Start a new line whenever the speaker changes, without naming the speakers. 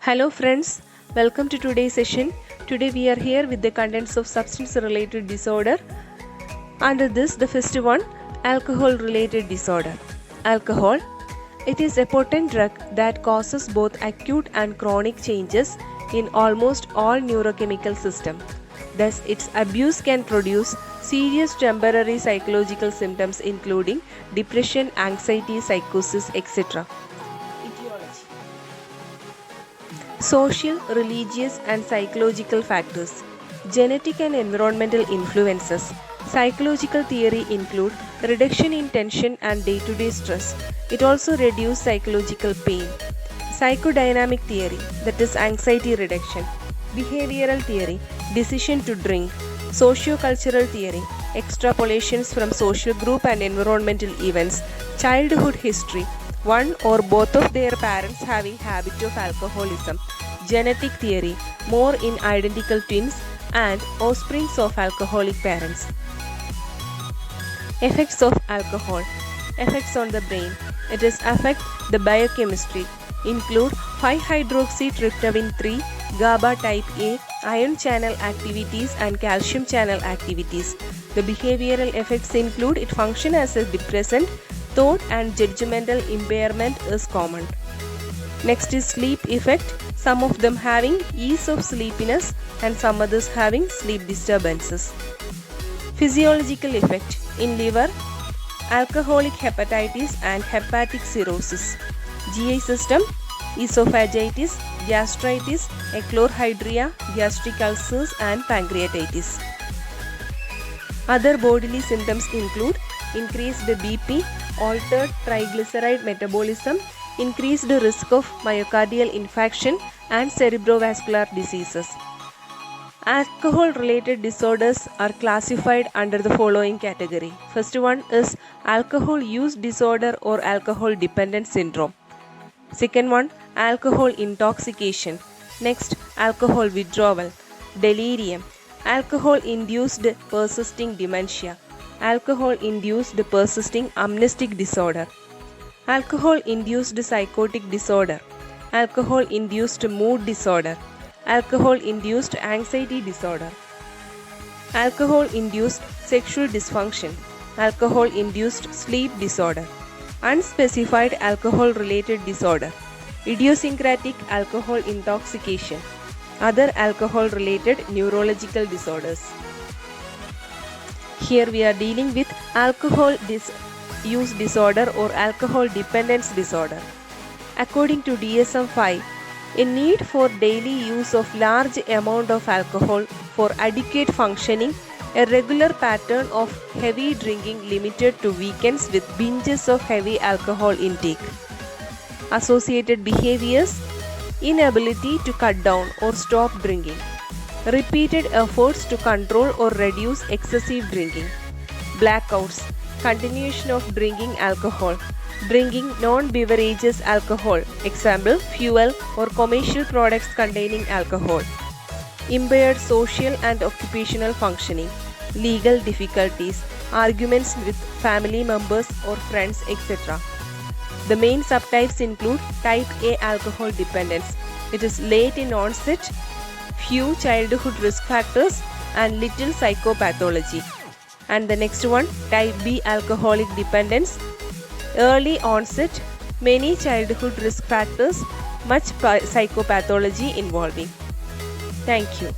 Hello friends, welcome to today's session. Today we are here with the contents of substance related disorder. Under this, the first one, alcohol related disorder. Alcohol. It is a potent drug that causes both acute and chronic changes in almost all neurochemical systems. Thus, its abuse can produce serious temporary psychological symptoms including depression, anxiety, psychosis, etc. Social, religious, and psychological factors. Genetic and environmental influences. Psychological theory include reduction in tension and day-to-day stress. It also reduces psychological pain. Psychodynamic theory, that is anxiety reduction. Behavioral theory, decision to drink. Socio-cultural theory, extrapolations from social group and environmental events. Childhood history, one or both of their parents having habit of alcoholism. Genetic theory, more in identical twins and offsprings of alcoholic parents. Effects of alcohol. Effects on the brain. It is affect the biochemistry. Include 5-hydroxytryptophan 3, GABA type A, ion channel activities and calcium channel activities. The behavioral effects include it function as a depressant, thought and judgmental impairment is common. Next is sleep effect, some of them having ease of sleepiness and some others having sleep disturbances. Physiological effect in liver, alcoholic hepatitis and hepatic cirrhosis. GI system, esophagitis, gastritis, echlorhydria, gastric ulcers and pancreatitis. Other bodily symptoms include increased BP, altered triglyceride metabolism, increased risk of myocardial infarction and cerebrovascular diseases. Alcohol-related disorders are classified under the following category. First one is alcohol use disorder or alcohol dependent syndrome. Second one, alcohol intoxication. Next, alcohol withdrawal, delirium, alcohol-induced persisting dementia, alcohol-induced persisting amnestic disorder, alcohol-induced psychotic disorder, alcohol-induced mood disorder, alcohol-induced anxiety disorder, alcohol-induced sexual dysfunction, alcohol-induced sleep disorder, unspecified alcohol-related disorder, idiosyncratic alcohol intoxication, other alcohol-related neurological disorders. Here we are dealing with alcohol use disorder or alcohol dependence disorder. According to DSM-5, a need for daily use of large amount of alcohol for adequate functioning, a regular pattern of heavy drinking limited to weekends with binges of heavy alcohol intake. Associated behaviors, inability to cut down or stop drinking, repeated efforts to control or reduce excessive drinking, blackouts, continuation of drinking alcohol, drinking non-beverages alcohol, example fuel or commercial products containing alcohol, impaired social and occupational functioning, legal difficulties, arguments with family members or friends, etc. The main subtypes include type A alcohol dependence. It is late in onset, few childhood risk factors and little psychopathology. And the next one, type B alcoholic dependence, early onset, many childhood risk factors, much psychopathology involving. Thank you.